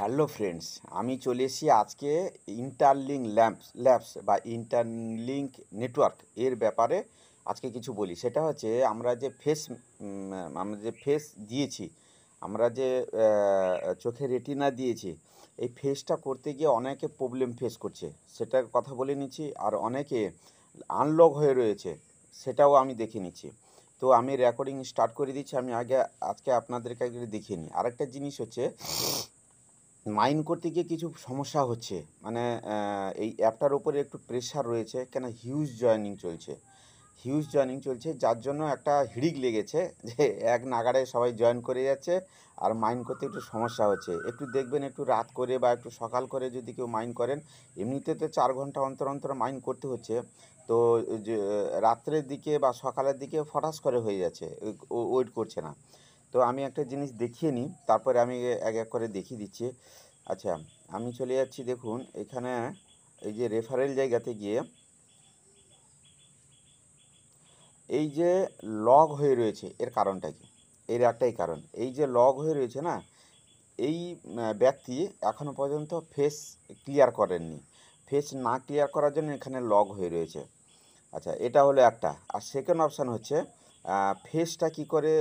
Hello friends, আমি চলে এসেছি আজকে ইন্টারলিঙ্ক ল্যাবস বা ইন্টারলিঙ্ক নেটওয়ার্ক এর ব্যাপারে আজকে কিছু বলি। সেটা হচ্ছে আমরা যে ফেস দিয়েছি, আমরা যে চোখে রেটিনা দিয়েছি, এই ফেসটা করতে গিয়ে অনেকে প্রবলেম ফেস করছে, সেটার কথা বলে নিচ্ছি। আর অনেকে আনলক হয়ে রয়েছে, সেটাও আমি দেখে নিচ্ছি। তো আমি রেকর্ডিং স্টার্ট করে দিচ্ছি। আমি আজকে আপনাদেরকে আগে দেখিয়ে নিই। আরেকটা জিনিস হচ্ছে, মাইন করতে গিয়ে কিছু সমস্যা হচ্ছে। মানে এই অ্যাপটার উপরে একটু প্রেশার রয়েছে, কেন হিউজ জয়েনিং চলছে, যার জন্য একটা হিড়িক লেগেছে যে এক নাগাড়ে সবাই জয়েন করে যাচ্ছে, আর মাইন করতে একটু সমস্যা হচ্ছে। একটু দেখবেন, একটু রাত করে বা একটু সকাল করে যদি কেউ মাইন করেন, এমনিতে তো 4 ঘন্টা অন্তর অন্তর মাইন করতে হচ্ছে। তো যে রাত্রের দিকে বা সকালের দিকে ফটাস করে হয়ে যাচ্ছে, ওয়েট করছে না। তো আমি একটা জিনিস দেখিয়ে নিই, তারপরে আমি এক এক করে দেখিয়ে দিচ্ছি। আচ্ছা, আমি চলে যাচ্ছি। দেখুন এখানে এই যে রেফারেল জায়গাতে গিয়ে এই যে লগ হয়ে রয়েছে, এর কারণটা কি? এর একটাই কারণ, এই যে লগ হয়ে রয়েছে না, এই ব্যক্তি এখনও পর্যন্ত ফেস ক্লিয়ার করেননি। ফেস না ক্লিয়ার করার জন্য এখানে লগ হয়ে রয়েছে। আচ্ছা, এটা হলো একটা। আর সেকেন্ড অপশান হচ্ছে ফেসটা কি করে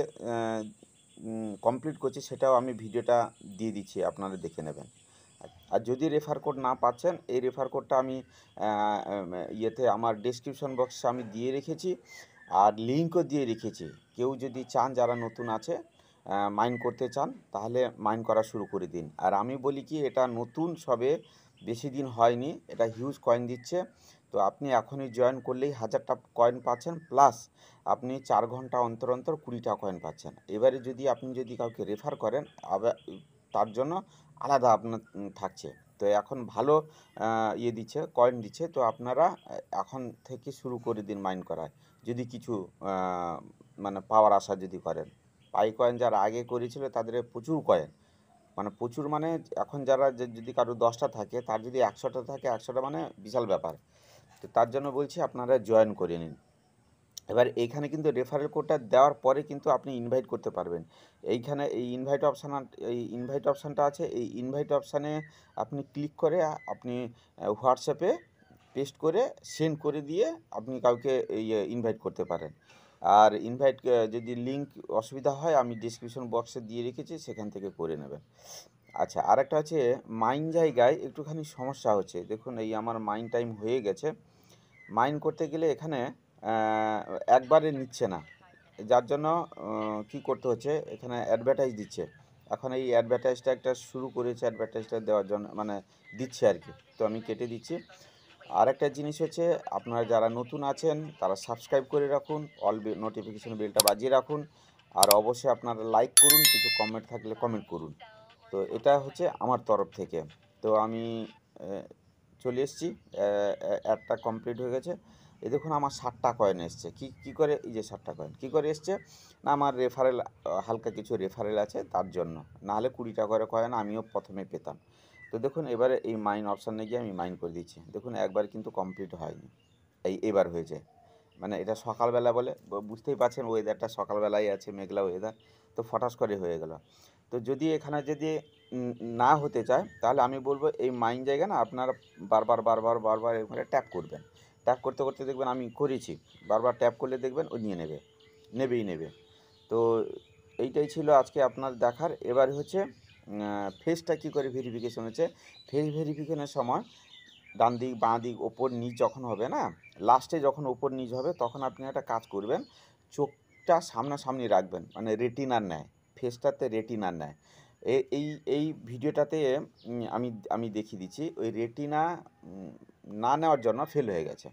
কমপ্লিট করছি, সেটাও আমি ভিডিওটা দিয়ে দিচ্ছি, আপনারা দেখে নেবেন। আর যদি রেফার কোড না পাচ্ছেন, এই রেফার কোডটা আমি ইয়েতে আমার ডেসক্রিপশন বক্সে আমি দিয়ে রেখেছি, আর লিঙ্কও দিয়ে রেখেছি। কেউ যদি চান, যারা নতুন আছে, মাইন করতে চান, তাহলে মাইন করা শুরু করে দিন। আর আমি বলি কি, এটা নতুন, সবে বেশি দিন হয়নি, এটা হিউজ কয়েন দিচ্ছে। তো আপনি এখনই জয়েন করলেই 1000টা কয়েন পাচ্ছেন, প্লাস আপনি 4 ঘন্টা অন্তর অন্তর 20টা কয়েন পাচ্ছেন। এবারে আপনি যদি কাউকে রেফার করেন, আবার তার জন্য আলাদা আপনার থাকছে। তো এখন ভালো ইয়ে দিচ্ছে, কয়েন দিচ্ছে। তো আপনারা এখন থেকে শুরু করে দিন মাইন করায়, যদি কিছু মানে পাওয়ার আশা যদি করেন। পাই কয়েন যারা আগে করেছিল তাদের প্রচুর কয়েন, মানে প্রচুর, মানে এখন যারা যদি কারো 10টা থাকে, তার যদি 100টা থাকে, 100টা মানে বিশাল ব্যাপার। তো তার জন্য বলছি আপনারা জয়েন করে নিন। এবার এইখানে কিন্তু রেফারেল কোডটা দেওয়ার পরে কিন্তু আপনি ইনভাইট করতে পারবেন। এইখানে এই ইনভাইট অপশানটা আছে। এই ইনভাইট অপশানে আপনি ক্লিক করে আপনি হোয়াটসঅ্যাপে পেস্ট করে সেন্ড করে দিয়ে আপনি কাউকে ইনভাইট করতে পারেন। আর ইনভাইট যদি লিঙ্ক অসুবিধা হয়, আমি ডিসক্রিপশন বক্সে দিয়ে রেখেছি, সেখান থেকে করে নেবেন। আচ্ছা, আরেকটা হচ্ছে, মাইন জায়গায় একটুখানি সমস্যা হচ্ছে। দেখুন, এই আমার মাইন টাইম হয়ে গেছে। মাইন করতে গেলে এখানে একবারে নিচ্ছে না, যার জন্য কী করতে হচ্ছে, এখানে অ্যাডভার্টাইজ দিচ্ছে। এখন এই অ্যাডভার্টাইজটা একটা শুরু করেছে, অ্যাডভার্টাইজটা দেওয়ার জন্য, মানে দিচ্ছে আর কি। তো আমি কেটে দিচ্ছি। আরেকটা জিনিস হচ্ছে, আপনারা যারা নতুন আছেন তারা সাবস্ক্রাইব করে রাখুন, নোটিফিকেশন বেলটা বাজিয়ে রাখুন, আর অবশ্যই আপনারা লাইক করুন, কিছু কমেন্ট থাকলে কমেন্ট করুন। তো এটা হচ্ছে আমার তরফ থেকে। তো আমি চলে এসেছি, অ্যাডটা কমপ্লিট হয়ে গেছে। এই দেখুন, আমার 60টা কয়েন এসছে। কী করে, এই যে 60টা কয়েন কী করে এসছে, না আমার রেফারেল, হালকা কিছু রেফারেল আছে তার জন্য। নাহলে 20টা করে কয়েন আমিও প্রথমে পেতাম। তো দেখুন, এবারে এই মাইন অপশানে গিয়ে আমি মাইন করে দিচ্ছি। দেখুন, একবার কিন্তু কমপ্লিট হয়নি, এবার হয়েছে। মানে এটা সকালবেলা বলে, বুঝতেই পারছেন, ওয়েদারটা সকালবেলায় আছে, মেঘলা ওয়েদার, তো ফটাস করে হয়ে গেল। তো যদি এখানে যদি না হতে চায়, তাহলে আমি বলবো এই মাইন জায়গা না, আপনারা বারবার এখানে ট্যাপ করবেন। ট্যাপ করতে করতে দেখবেন আমি করেছি, বারবার ট্যাপ করলে দেখবেন ও নিয়ে নেবে। তো এইটাই ছিল আজকে আপনার দেখার। এবার হচ্ছে ফেসটা কী করে ভেরিফিকেশন হচ্ছে। ফেস ভেরিফিকেশনের সময় ডান দিক, বাঁ দিক, ওপর নিচ যখন হবে না, লাস্টে যখন ওপর নিচ হবে, তখন আপনি একটা কাজ করবেন, চোখটা সামনাসামনি রাখবেন, মানে রেটিনার নেয়, ফেসটাতে রেটিনার নেয়। এই এই ভিডিওটাতে আমি দেখিয়ে দিচ্ছি, ওই রেটিনা না নেওয়ার জন্য ফেল হয়ে গেছে,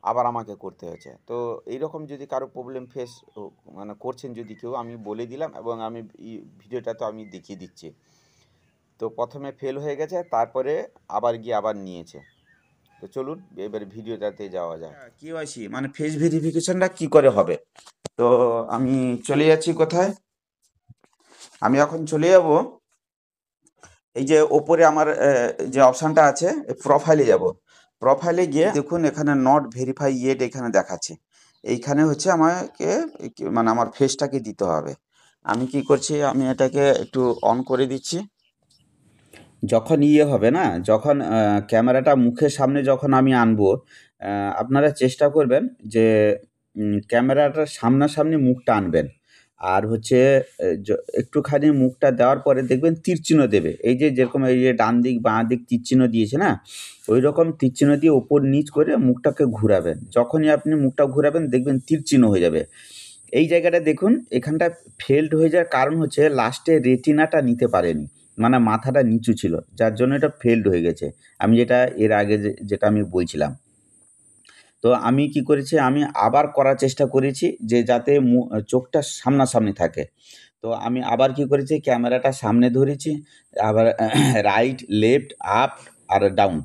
আবার আমাকে করতে হয়েছে। তো এইরকম যদি কারো প্রবলেম ফেস মানে করছেন যদি কেউ, আমি বলে দিলাম, এবং আমি ভিডিওটাতে আমি দেখিয়ে দিচ্ছি। তো প্রথমে ফেল হয়ে গেছে, তারপরে আবার নিয়েছে। তো চলুন এবারে ভিডিওটাতে যাওয়া যাক। কেওয়াইসি মানে ফেস ভেরিফিকেশনটা কি করে হবে। তো আমি চলে যাচ্ছি কোথায়, আমি এখন চলে যাব এই যে ওপরে আমার যে অপশানটা আছে, প্রোফাইলে যাব। প্রোফাইলে গিয়ে দেখুন, এখানে নট ভেরিফাই ইয়েট এখানে দেখাচ্ছে। এইখানে হচ্ছে আমাকে মানে আমার ফেসটাকে দিতে হবে। আমি কি করছি, আমি এটাকে একটু অন করে দিচ্ছি। যখন ইয়ে হবে না, যখন ক্যামেরাটা মুখের সামনে যখন আমি আনবো, আপনারা চেষ্টা করবেন যে ক্যামেরাটার সামনাসামনি মুখটা আনবেন। আর হচ্ছে একটুখানি মুখটা দেওয়ার পরে দেখবেন তীর চিহ্ন দেবে। এই যে যেরকম এই যে ডান দিক, বাঁ দিক তীর চিহ্ন দিয়েছে না? ঐরকম তীর চিহ্ন দিয়ে ওপর নিচ করে মুখটাকে ঘুরাবেন। যখনই আপনি মুখটা ঘুরাবেন দেখবেন তীর চিহ্ন হয়ে যাবে। এই জায়গাটা দেখুন, এখানটা ফেল্ড হয়ে যাওয়ার কারণ হচ্ছে লাস্টে রেটিনাটা নিতে পারেনি। মানে মাথাটা নিচু ছিল, যার জন্য এটা ফেল্ড হয়ে গেছে। আমি যেটা এর আগে যেটা আমি বলছিলাম। তো আমি কি করেছি, আমি আবার করার চেষ্টা করেছি যে যাতে চোখটা সামনাসামনি থাকে। তো আমি আবার কি করেছি, ক্যামেরাটা সামনে ধরেছি, আবার রাইট, লেফট, আপ আর ডাউন।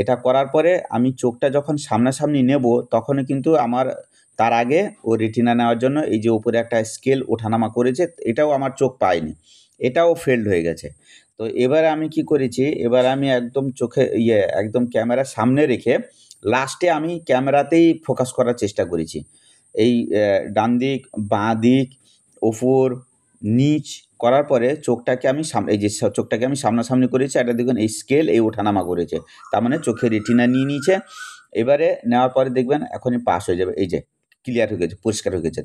এটা করার পরে আমি চোখটা যখন সামনাসামনি নেব, তখনই কিন্তু আমার তার আগে ও রেটিনা নেওয়ার জন্য এই যে উপরে একটা স্কেল ওঠানামা করেছে, এটাও আমার চোখ পায়নি। এটাও ফেল্ড হয়ে গেছে। তো এবার আমি কি করেছি, এবার আমি একদম চোখে একদম ক্যামেরার সামনে রেখে লাস্টে আমি ক্যামেরাতেই ফোকাস করার চেষ্টা করেছি। এই ডান দিক, বাঁ দিক, ওপর, নিচ করার পরে চোখটাকে আমি এই যে চোখটাকে আমি সামনাসামনি করেছি, এটা দেখবেন এই স্কেল এই ওঠানামা করেছে। তার মানে চোখের রেটিনা নিয়ে নিয়েছে। এবারে নেওয়ার পরে দেখবেন এখনই পাস হয়ে যাবে। এই যে ক্লিয়ার হয়ে গেছে, পরিষ্কার হয়ে গেছে।